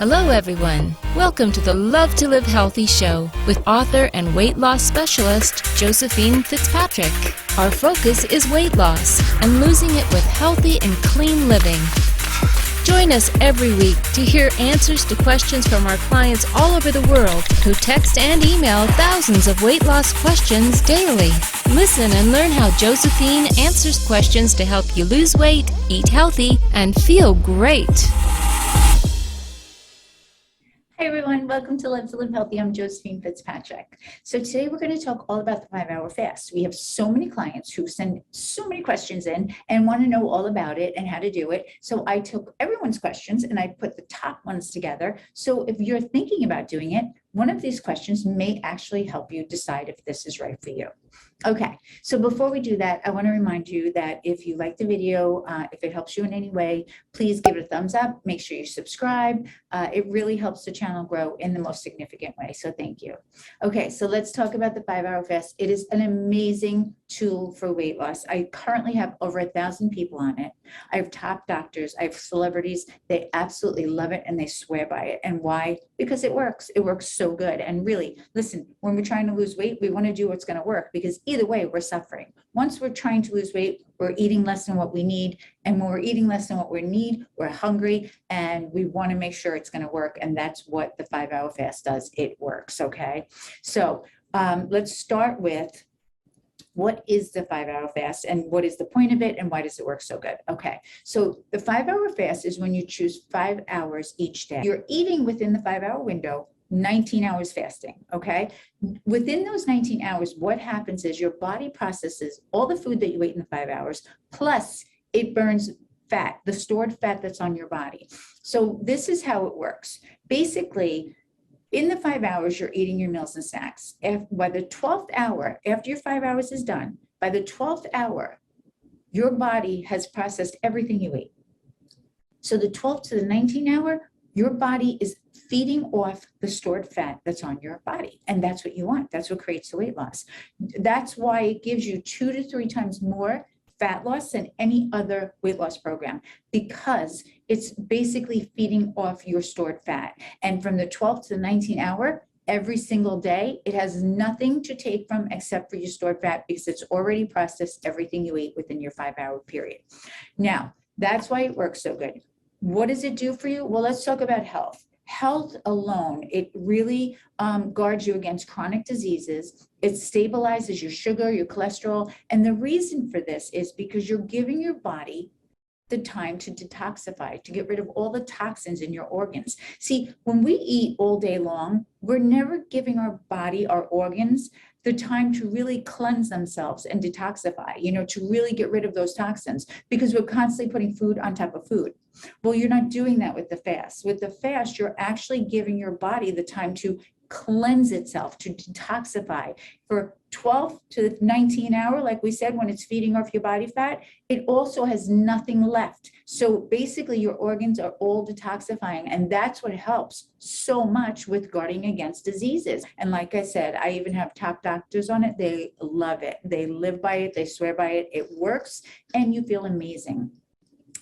Hello everyone, welcome to the Love to Live Healthy show with author and weight loss specialist Josephine Fitzpatrick. Our focus is weight loss and losing it with healthy and clean living. Join us every week to hear answers to questions from our clients all over the world who text and email thousands of weight loss questions daily. Listen and learn how Josephine answers questions to help you lose weight, eat healthy, and feel great. Hi everyone, welcome to Love to Live Healthy. I'm Josephine Fitzpatrick. So today we're going to talk all about the 5-hour fast. We have so many clients who send so many questions in and want to know all about it and how to do it. So I took everyone's questions and I put the top ones together. So if you're thinking about doing it, one of these questions may actually help you decide if this is right for you. Okay, so before we do that, I want to remind you that if you like the video, if it helps you in any way, please give it a thumbs up. Make sure you subscribe. It really helps the channel grow in the most significant way. So thank you. Okay, so let's talk about the 5-hour fast. It is an amazing tool for weight loss. I currently have over 1,000 people on it. I have top doctors. I have celebrities. They absolutely love it and they swear by it. And why? Because it works. It works so good. And really, listen, when we're trying to lose weight, we want to do what's going to work because either way, we're suffering. Once we're trying to lose weight, we're eating less than what we need. And when we're eating less than what we need, we're hungry and we want to make sure it's going to work. And that's what the 5-hour fast does. It works. Okay. So let's start with what is the 5-hour fast and what is the point of it and why does it work so good? Okay, so the 5-hour fast is when you choose 5 hours each day. You're eating within the 5-hour window, 19 hours fasting, okay? Within those 19 hours, what happens is your body processes all the food that you ate in the 5 hours, plus it burns fat, the stored fat that's on your body. So this is how it works. Basically, in the 5 hours, you're eating your meals and snacks. By the 12th hour, after your 5 hours is done, by the 12th hour, your body has processed everything you ate. So the 12th to the 19th hour, your body is feeding off the stored fat that's on your body. And that's what you want. That's what creates the weight loss. That's why it gives you 2 to 3 times more fat loss than any other weight loss program, because it's basically feeding off your stored fat. And from the 12th to the 19th hour, every single day, it has nothing to take from except for your stored fat because it's already processed everything you ate within your 5-hour period. Now, that's why it works so good. What does it do for you? Well, let's talk about health. Health alone, it really guards you against chronic diseases. It stabilizes your sugar, your cholesterol. And the reason for this is because you're giving your body the time to detoxify, to get rid of all the toxins in your organs. See, when we eat all day long, we're never giving our body, our organs, the time to really cleanse themselves and detoxify, to really get rid of those toxins because we're constantly putting food on top of food. Well, you're not doing that with the fast. With the fast, you're actually giving your body the time to cleanse itself, to detoxify. For 12 to 19 hour, like we said, when it's feeding off your body fat, it also has nothing left. So basically your organs are all detoxifying, and that's what helps so much with guarding against diseases. And like I said, I even have top doctors on it. They love it. They live by it. They swear by it. It works and you feel amazing.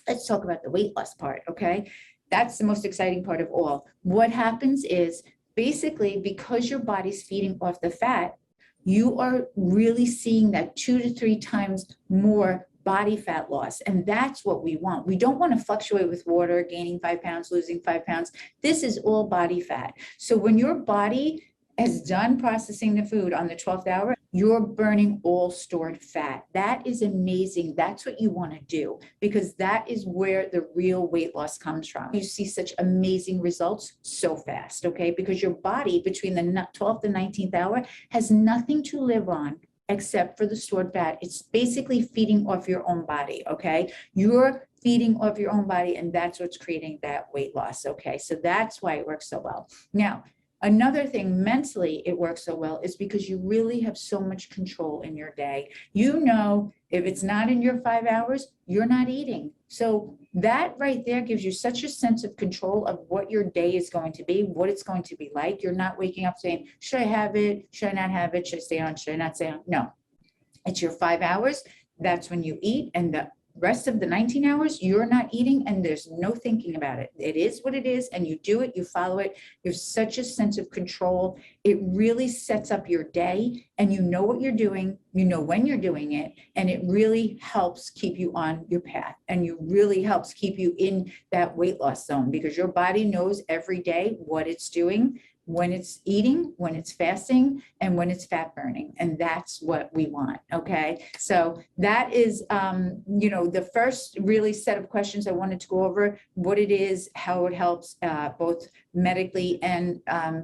Let's talk about the weight loss part, okay? That's the most exciting part of all. What happens is basically because your body's feeding off the fat, you are really seeing that 2 to 3 times more body fat loss. And that's what we want. We don't want to fluctuate with water, gaining 5 pounds, losing 5 pounds. This is all body fat. So when your body is done processing the food on the 12th hour, you're burning all stored fat. That is amazing. That's what you want to do because that is where the real weight loss comes from. You see such amazing results so fast, okay? Because your body between the 12th and 19th hour has nothing to live on except for the stored fat. It's basically feeding off your own body, okay? You're feeding off your own body and that's what's creating that weight loss, okay? So that's why it works so well. Now, another thing mentally it works so well is because you really have so much control in your day. If it's not in your 5 hours, you're not eating. So that right there gives you such a sense of control of what your day is going to be, what it's going to be like. You're not waking up saying, should I have it? Should I not have it? Should I stay on? Should I not stay on? No, it's your 5 hours. That's when you eat. And Rest of the 19 hours, you're not eating and there's no thinking about it. It is what it is, and you do it, you follow it. There's such a sense of control. It really sets up your day, and you know what you're doing, you know when you're doing it, and it really helps keep you on your path, and you really helps keep you in that weight loss zone, because your body knows every day what it's doing, when it's eating, when it's fasting, and when it's fat burning. And that's what we want. Okay. So that is, the first really set of questions I wanted to go over: what it is, how it helps, both medically and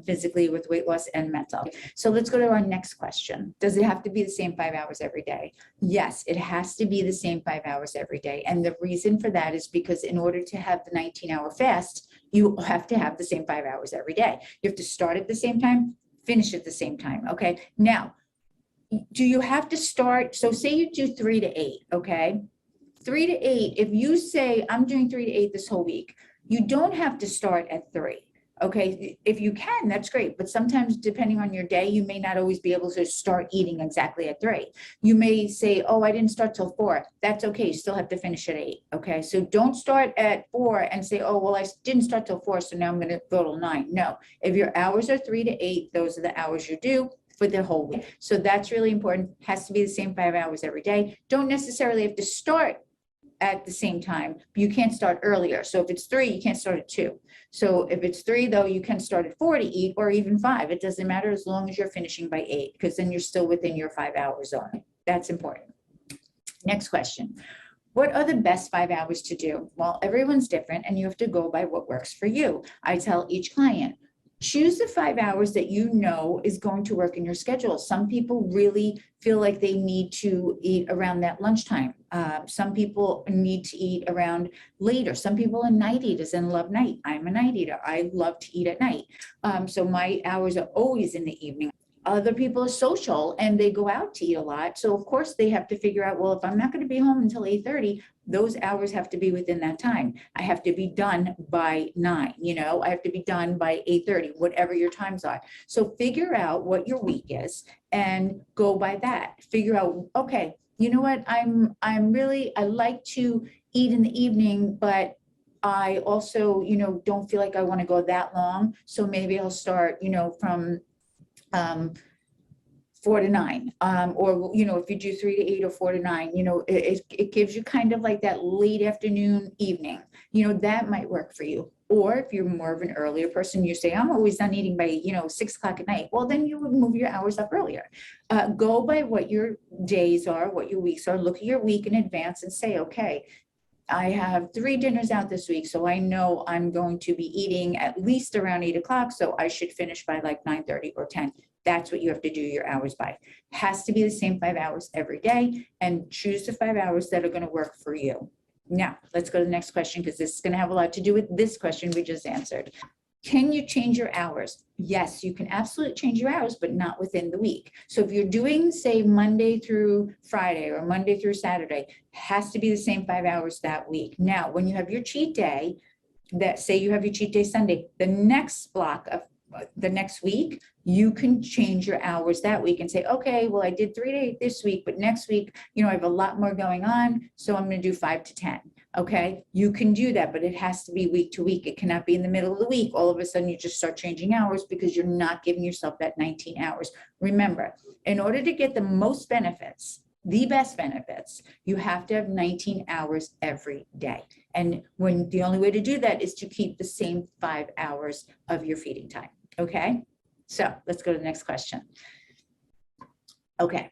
physically with weight loss and mental. So let's go to our next question. Does it have to be the same 5 hours every day? Yes, it has to be the same 5 hours every day. And the reason for that is because in order to have the 19-hour fast, you have to have the same 5 hours every day. You have to start at the same time, finish at the same time. Okay. Now, do you have to start? So say you do 3 to 8. Okay. 3 to 8. If you say, I'm doing 3 to 8 this whole week, you don't have to start at 3. Okay. If you can, that's great. But sometimes, depending on your day, you may not always be able to start eating exactly at 3. You may say, oh, I didn't start till 4. That's okay. You still have to finish at 8. Okay. So don't start at 4 and say, oh, well, I didn't start till 4, so now I'm going to go till 9. No, if your hours are 3 to 8, those are the hours you do for the whole week. So that's really important. Has to be the same 5 hours every day. Don't necessarily have to start at the same time, but you can't start earlier. So if it's 3, you can't start at 2. So if it's 3, though, you can start at 4 to eat, or even 5. It doesn't matter, as long as you're finishing by 8, because then you're still within your 5-hour zone. That's important. Next question. What are the best 5 hours to do? Well, everyone's different, and you have to go by what works for you. I tell each client, choose the 5 hours that you know is going to work in your schedule. Some people really feel like they need to eat around that lunchtime. Some people need to eat around later. Some people are night eaters and love night. I'm a night eater. I love to eat at night. So my hours are always in the evening. Other people are social and they go out to eat a lot. So of course they have to figure out, well, if I'm not going to be home until 8:30, those hours have to be within that time. I have to be done by 9, I have to be done by 8:30, whatever your times are. So figure out what your week is and go by that. Figure out, okay, you know what? I like to eat in the evening, but I also, don't feel like I want to go that long. So maybe I'll start, from 4 to 9, or, if you do 3 to 8 or 4 to 9, it gives you kind of like that late afternoon, evening, that might work for you. Or if you're more of an earlier person, you say, I'm always done eating by, 6 o'clock at night. Well, then you would move your hours up earlier. Go by what your days are, what your weeks are. Look at your week in advance and say, okay, I have 3 dinners out this week, so I know I'm going to be eating at least around 8 o'clock, so I should finish by like 9:30 or 10. That's what you have to do your hours by. Has to be the same 5 hours every day, and choose the 5 hours that are going to work for you. Now, let's go to the next question, because this is going to have a lot to do with this question we just answered. Can you change your hours? Yes, you can absolutely change your hours, but not within the week. So if you're doing, say, Monday through Friday or Monday through Saturday, has to be the same 5 hours that week. Now, when you have your cheat day, say you have your cheat day Sunday, the next block of the next week, you can change your hours that week and say, okay, well, I did 3 to 8 this week, but next week, I have a lot more going on, so I'm going to do 5 to 10. Okay, you can do that, but it has to be week to week. It cannot be in the middle of the week. All of a sudden, you just start changing hours, because you're not giving yourself that 19 hours. Remember, in order to get the most benefits, the best benefits, you have to have 19 hours every day. And the only way to do that is to keep the same 5 hours of your feeding time. Okay, so let's go to the next question. Okay,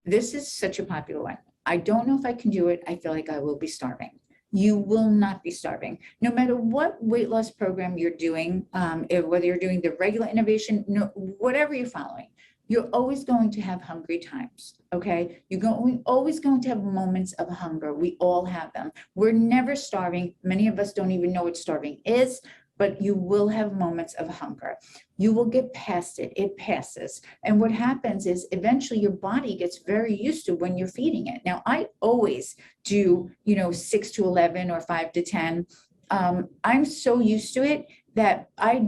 this is such a popular one. I don't know if I can do it. I feel like I will be starving. You will not be starving. No matter what weight loss program you're doing, whether you're doing the regular innovation, whatever you're following, you're always going to have hungry times, okay? We're always going to have moments of hunger. We all have them. We're never starving. Many of us don't even know what starving is, but you will have moments of hunger. You will get past it. It passes. And what happens is eventually your body gets very used to when you're feeding it. Now, I always do, 6 to 11 or 5 to 10. I'm so used to it that I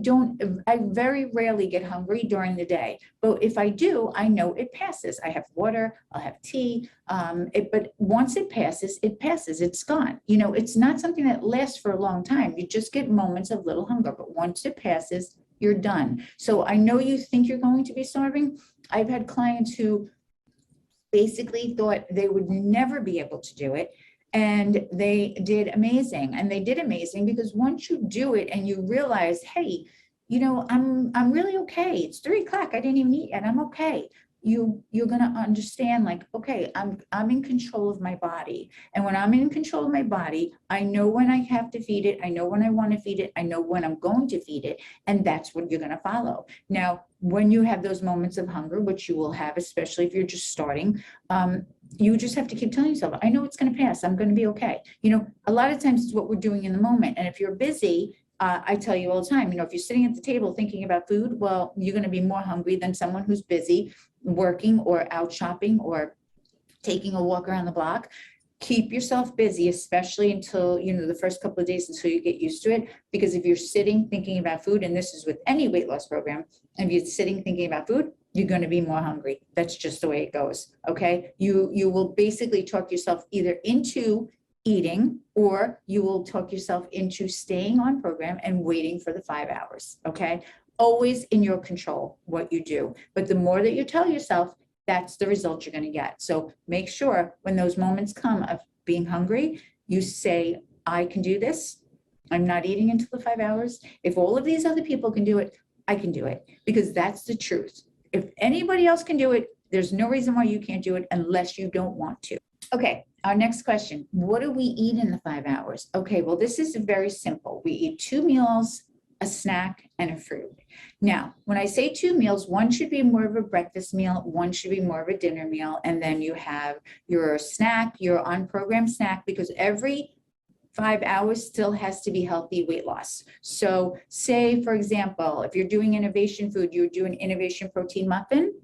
very rarely get hungry during the day. But if I do, I know it passes. I have water, I'll have tea. But once it passes, it's gone. You know, it's not something that lasts for a long time. You just get moments of little hunger, but once it passes, you're done. So I know you think you're going to be starving. I've had clients who basically thought they would never be able to do it. And they did amazing. And they did amazing because once you do it and you realize, hey, you know, I'm really okay. It's 3 o'clock. I didn't even eat and I'm okay. You're gonna understand, like, okay, I'm in control of my body. And when I'm in control of my body, I know when I have to feed it, I know when I want to feed it, I know when I'm going to feed it, and that's what you're gonna follow. Now, when you have those moments of hunger, which you will have, especially if you're just starting, you just have to keep telling yourself, I know it's going to pass. I'm going to be okay. You know, a lot of times it's what we're doing in the moment. And if you're busy, I tell you all the time, you know, if you're sitting at the table thinking about food, well, you're going to be more hungry than someone who's busy working or out shopping or taking a walk around the block. Keep yourself busy, especially until, you know, the first couple of days until you get used to it. Because if you're sitting thinking about food, and this is with any weight loss program, and if you're sitting thinking about food, you're going to be more hungry. That's just the way it goes. Okay. You will basically talk yourself either into eating, or you will talk yourself into staying on program and waiting for the 5 hours. Okay. Always in your control what you do. But the more that you tell yourself, that's the result you're going to get. So make sure when those moments come of being hungry, you say, I can do this. I'm not eating until the 5 hours. If all of these other people can do it, I can do it, because that's the truth. If anybody else can do it, there's no reason why you can't do it unless you don't want to. Okay, our next question. What do we eat in the 5 hours? Okay, well, this is very simple. We eat 2 meals, a snack, and a fruit. Now, when I say 2 meals, one should be more of a breakfast meal, one should be more of a dinner meal, and then you have your snack, your on-program snack, because every 5 hours still has to be healthy weight loss. So say, for example, if you're doing innovation food, you would do an innovation protein muffin,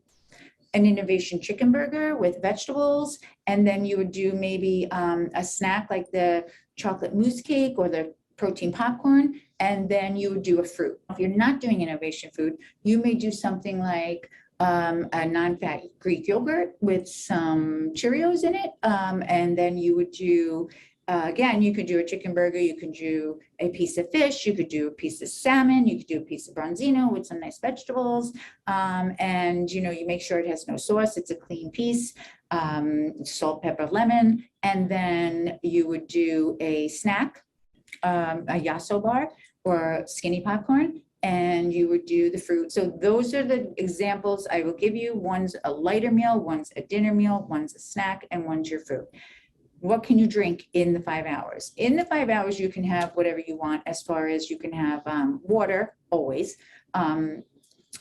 an innovation chicken burger with vegetables, and then you would do maybe a snack like the chocolate mousse cake or the protein popcorn, and then you would do a fruit. If you're not doing innovation food, you may do something like a non-fat Greek yogurt with some Cheerios in it, and then you would do again, you could do a chicken burger, you could do a piece of fish, you could do a piece of salmon, you could do a piece of bronzino with some nice vegetables. And, you know, you make sure it has no sauce, it's a clean piece, salt, pepper, lemon. And then you would do a snack, a yasso bar or skinny popcorn, and you would do the fruit. So those are the examples I will give you. One's a lighter meal, one's a dinner meal, one's a snack, and one's your fruit. What can you drink in the 5 hours? In the 5 hours, you can have whatever you want, as far as you can have water, always.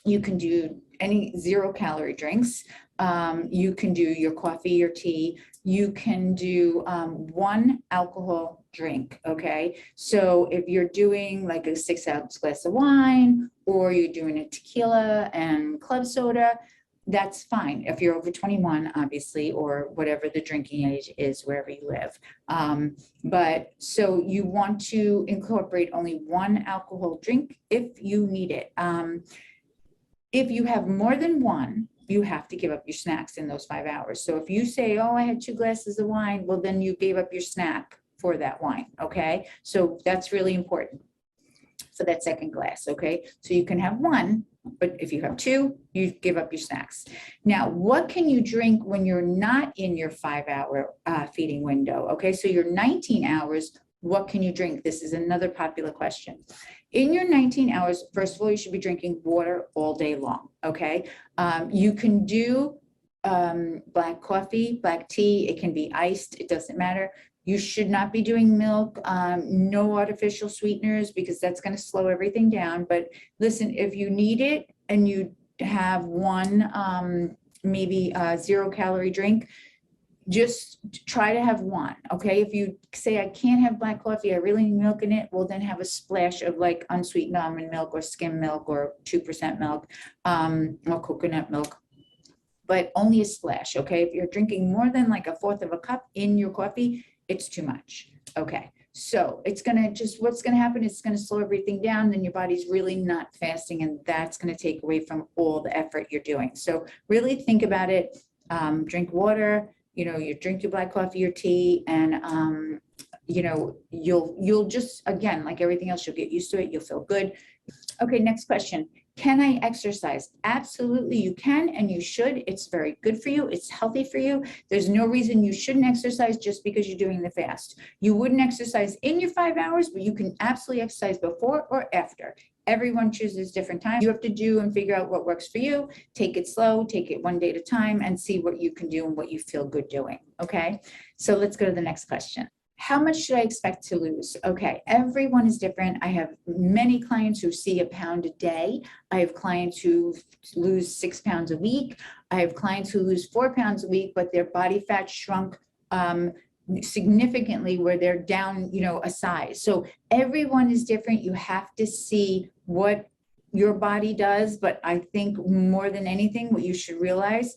You can do any 0-calorie drinks. You can do your coffee, your tea. You can do 1 alcohol drink, okay? So if you're doing like a 6-ounce glass of wine, or you're doing a tequila and club soda, that's fine if you're over 21, obviously, or whatever the drinking age is wherever you live. But so you want to incorporate only 1 alcohol drink if you need it. If you have more than 1, you have to give up your snacks in those 5 hours. So if you say, oh, I had 2 glasses of wine, well, then you gave up your snack for that wine, okay? So that's really important for that second glass, okay? So you can have 1, but if you have 2, you give up your snacks. Now, what can you drink when you're not in your 5-hour feeding window? Okay, so you're 19 hours, what can you drink? This is another popular question. In your 19 hours, first of all, you should be drinking water all day long, okay? You can do black coffee, black tea, it can be iced, it doesn't matter. You should not be doing milk, no artificial sweeteners, because that's going to slow everything down. But listen, if you need it and you have 1 maybe 0-calorie drink, just try to have 1, okay? If you say, I can't have black coffee, I really need milk in it, well, then have a splash of like unsweetened almond milk or skim milk or 2% milk or coconut milk. But only a splash, okay? If you're drinking more than like 1/4 of a cup in your coffee, it's too much. Okay, So it's gonna just, what's gonna happen is it's gonna slow everything down, then your body's really not fasting, and that's gonna take away from all the effort you're doing. So really think about it. Drink water, you drink your black coffee or tea, and you'll just, again, like everything else, you'll get used to it. You'll feel good. Okay, next question. Can I exercise? Absolutely, you can and you should. It's very good for you. It's healthy for you. There's no reason you shouldn't exercise just because you're doing the fast. You wouldn't exercise in your 5 hours, but you can absolutely exercise before or after. Everyone chooses different times. You have to do and figure out what works for you. Take it slow, take it one day at a time, and see what you can do and what you feel good doing. Okay, so let's go to the next question. How much should I expect to lose? Okay, everyone is different. I have many clients who see a pound a day. I have clients who lose 6 pounds a week. I have clients who lose 4 pounds a week, but their body fat shrunk significantly where they're down, a size. So everyone is different. You have to see what your body does. But I think more than anything, what you should realize,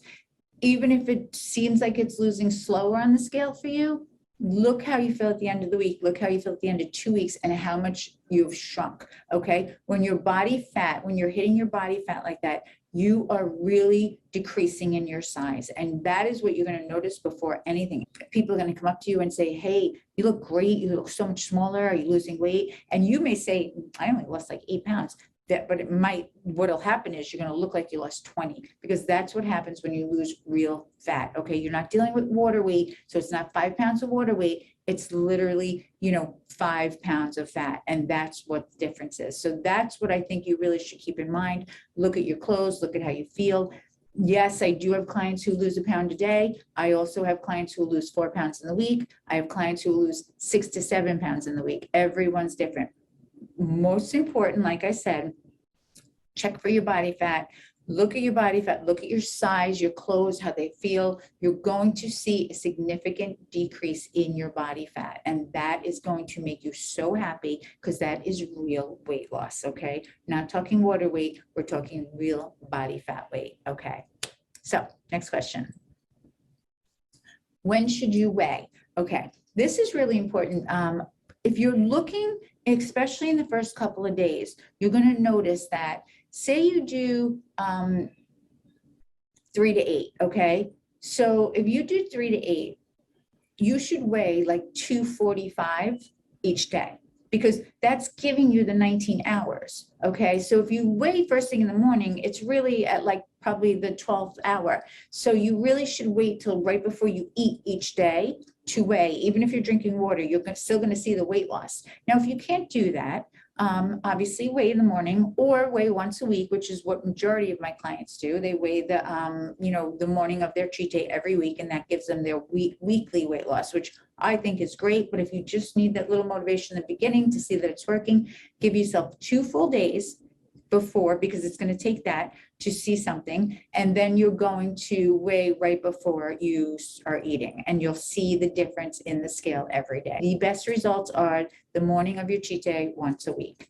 even if it seems like it's losing slower on the scale for you, look how you feel at the end of the week, look how you feel at the end of 2 weeks, and how much you've shrunk. Okay, when your body fat, when you're hitting your body fat like that, you are really decreasing in your size, and that is what you're going to notice before anything. People are going to come up to you and say, hey, you look great, you look so much smaller, are you losing weight? And you may say, I only lost like 8 pounds. But what'll happen is you're going to look like you lost 20, because that's what happens when you lose real fat. Okay, you're not dealing with water weight, so it's not 5 pounds of water weight. It's literally 5 pounds of fat, and that's what the difference is. So that's what I think you really should keep in mind. Look at your clothes, look at how you feel. Yes, I do have clients who lose a pound a day. I also have clients who lose 4 pounds in the week. I have clients who lose 6 to 7 pounds in the week. Everyone's different. Most important, like I said, check for your body fat, look at your body fat, look at your size, your clothes, how they feel. You're going to see a significant decrease in your body fat, and that is going to make you so happy, because that is real weight loss. Okay, not talking water weight, we're talking real body fat weight. Okay, so next question. When should you weigh? Okay, this is really important. If you're looking, especially in the first couple of days, you're going to notice that, say you do 3 to 8, okay? So if you do 3 to 8, you should weigh like 245 each day, because that's giving you the 19 hours, okay? So if you weigh first thing in the morning, it's really at like probably the 12th hour. So you really should wait till right before you eat each day to weigh. Even if you're drinking water, you're still going to see the weight loss. Now, if you can't do that, obviously weigh in the morning, or weigh once a week, which is what majority of my clients do. They weigh the morning of their cheat day every week, and that gives them their weekly weight loss, which I think is great. But if you just need that little motivation in the beginning to see that it's working, give yourself 2 full days before, because it's going to take that to see something, and then you're going to weigh right before you are eating, and you'll see the difference in the scale every day. The best results are the morning of your cheat day once a week.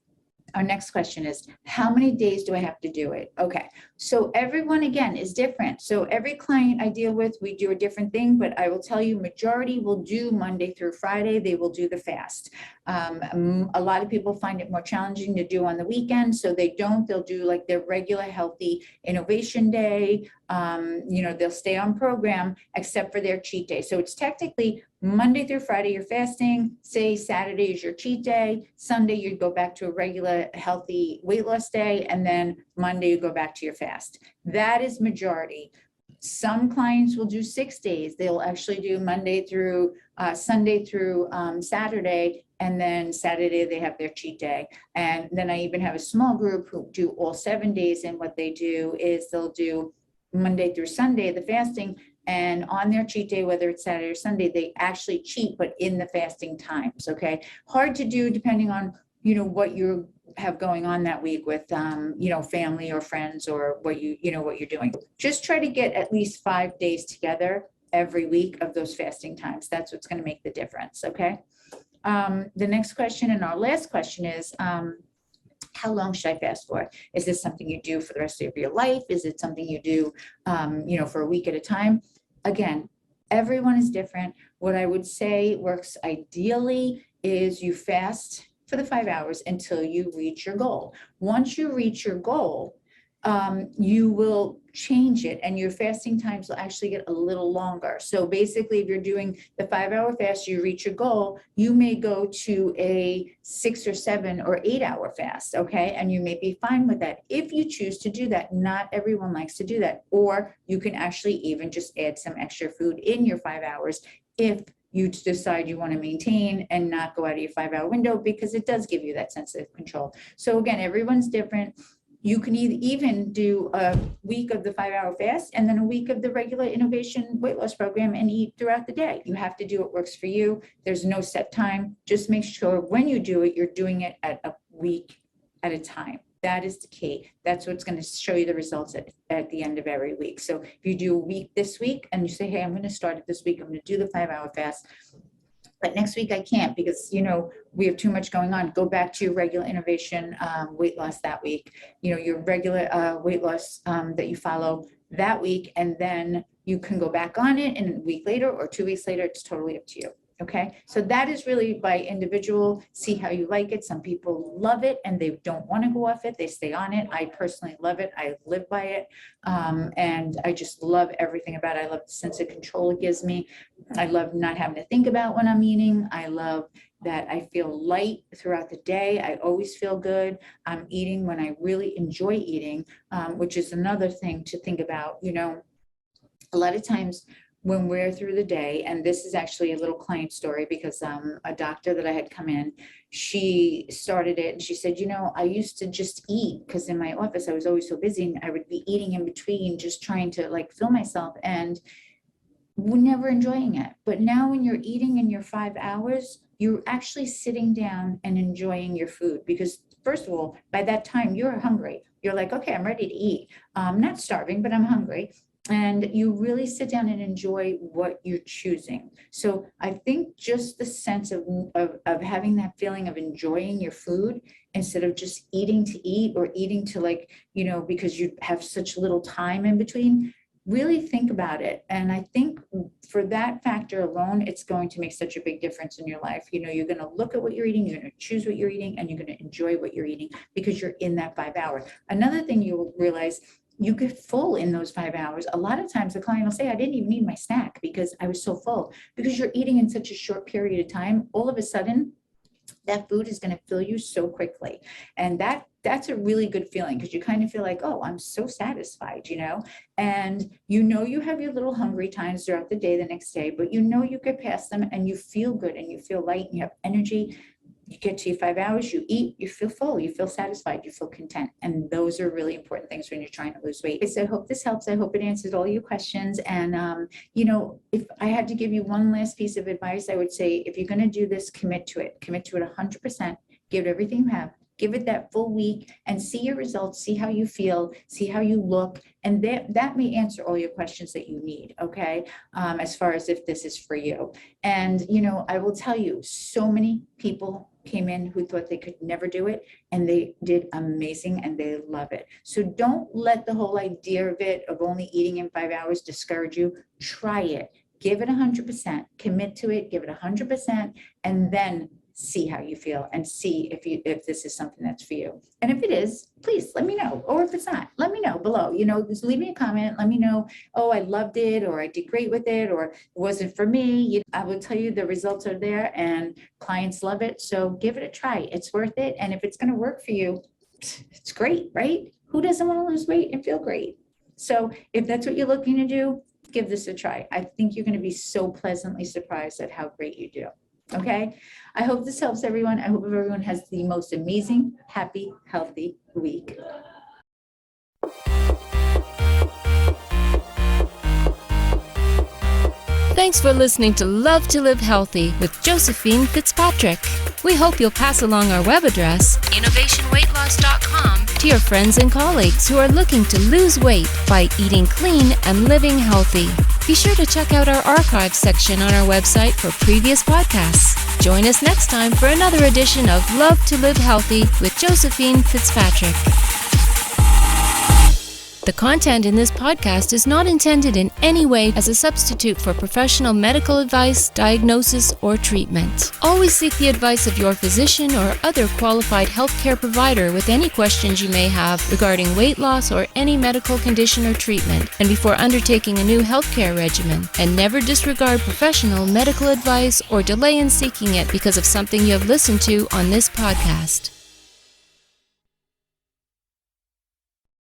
Our next question is, how many days do I have to do it? Okay, so everyone, again, is different. So every client I deal with, we do a different thing, but I will tell you, majority will do Monday through Friday. They will do the fast. A lot of people find it more challenging to do on the weekend, so they don't. They'll do like their regular healthy innovation day. They'll stay on program except for their cheat day. So it's technically Monday through Friday you're fasting. Say Saturday is your cheat day. Sunday you go back to a regular healthy weight loss day, and then Monday you go back to your fast. That is majority. Some clients will do 6 days. They'll actually do Monday through Sunday through Saturday, and then Saturday they have their cheat day. And then I even have a small group who do all 7 days, and what they do is they'll do Monday through Sunday, the fasting, and on their cheat day, whether it's Saturday or Sunday, they actually cheat, but in the fasting times. Okay, hard to do depending on what you have going on that week with family or friends, or what you're doing. Just try to get at least 5 days together every week of those fasting times. That's what's going to make the difference. Okay. The next question, and our last question, is how long should I fast for? Is this something you do for the rest of your life? Is it something you do, for a week at a time? Again, everyone is different. What I would say works ideally is you fast for the 5 hours until you reach your goal. Once you reach your goal, you will change it and your fasting times will actually get a little longer. So basically, if you're doing the 5 hour fast, you reach your goal, you may go to a 6 or 7 or 8 hour fast, okay? And you may be fine with that if you choose to do that. Not everyone likes to do that. Or you can actually even just add some extra food in your 5 hours if you decide you want to maintain and not go out of your 5 hour window, because it does give you that sense of control. So again, everyone's different. You can even do a week of the 5 hour fast and then a week of the regular innovation weight loss program and eat throughout the day. You have to do what works for you. There's no set time. Just make sure when you do it, you're doing it at a week at a time. That is the key. That's what's going to show you the results at the end of every week. So if you do a week this week and you say, hey, I'm going to start it this week, I'm going to do the 5 hour fast, but next week I can't because, we have too much going on. Go back to your regular innovation weight loss that week, your regular weight loss that you follow that week, and then you can go back on it and a week later or 2 weeks later. It's totally up to you. Okay, so that is really by individual. See how you like it. Some people love it and they don't want to go off it. They stay on it. I personally love it. I live by it. And I just love everything about it. I love the sense of control it gives me. I love not having to think about when I'm eating. I love that I feel light throughout the day. I always feel good. I'm eating when I really enjoy eating, which is another thing to think about. A lot of times when we're through the day, and this is actually a little client story because a doctor that I had come in, she started it and she said, I used to just eat because in my office I was always so busy and I would be eating in between, just trying to fill myself and never enjoying it. But now when you're eating in your 5 hours, you're actually sitting down and enjoying your food, because first of all, by that time you're hungry. You're like, okay, I'm ready to eat. I'm not starving, but I'm hungry. And you really sit down and enjoy what you're choosing. So I think just the sense of having that feeling of enjoying your food instead of just eating to eat or eating to because you have such little time in between, really think about it. And I think for that factor alone, it's going to make such a big difference in your life. You're going to look at what you're eating, you're going to choose what you're eating, and you're going to enjoy what you're eating because you're in that 5 hour. Another thing you will realize, you get full in those 5 hours. A lot of times the client will say, I didn't even need my snack because I was so full. Because you're eating in such a short period of time, all of a sudden, that food is going to fill you so quickly. And that's a really good feeling because you kind of feel like, oh, I'm so satisfied, and you have your little hungry times throughout the day, the next day, but you get past them and you feel good and you feel light and you have energy. You get to your 5 hours, you eat, you feel full, you feel satisfied, you feel content. And those are really important things when you're trying to lose weight. So I hope this helps. I hope it answers all your questions. And, if I had to give you one last piece of advice, I would say, if you're going to do this, commit to it 100%, give it everything you have. Give it that full week and see your results, see how you feel, see how you look. And that may answer all your questions that you need, okay? As far as if this is for you. And, I will tell you, so many people came in who thought they could never do it, and they did amazing and they love it. So don't let the whole idea of only eating in 5 hours discourage you. Try it. Give it 100%, commit to it, give it 100%, and then see how you feel and see if this is something that's for you. And if it is, please let me know. Or if it's not, let me know below. Just leave me a comment. Let me know, oh, I loved it, or I did great with it, or it wasn't for me. I will tell you the results are there and clients love it. So give it a try. It's worth it. And if it's going to work for you, it's great, right? Who doesn't want to lose weight and feel great? So if that's what you're looking to do, give this a try. I think you're going to be so pleasantly surprised at how great you do. Okay, I hope this helps everyone. I hope everyone has the most amazing, happy, healthy week. Thanks for listening to Love to Live Healthy with Josephine Fitzpatrick. We hope you'll pass along our web address, innovationweightloss.com, to your friends and colleagues who are looking to lose weight by eating clean and living healthy. Be sure to check out our archives section on our website for previous podcasts. Join us next time for another edition of Love to Live Healthy with Josephine Fitzpatrick. The content in this podcast is not intended in any way as a substitute for professional medical advice, diagnosis, or treatment. Always seek the advice of your physician or other qualified healthcare provider with any questions you may have regarding weight loss or any medical condition or treatment, and before undertaking a new healthcare regimen. And never disregard professional medical advice or delay in seeking it because of something you have listened to on this podcast.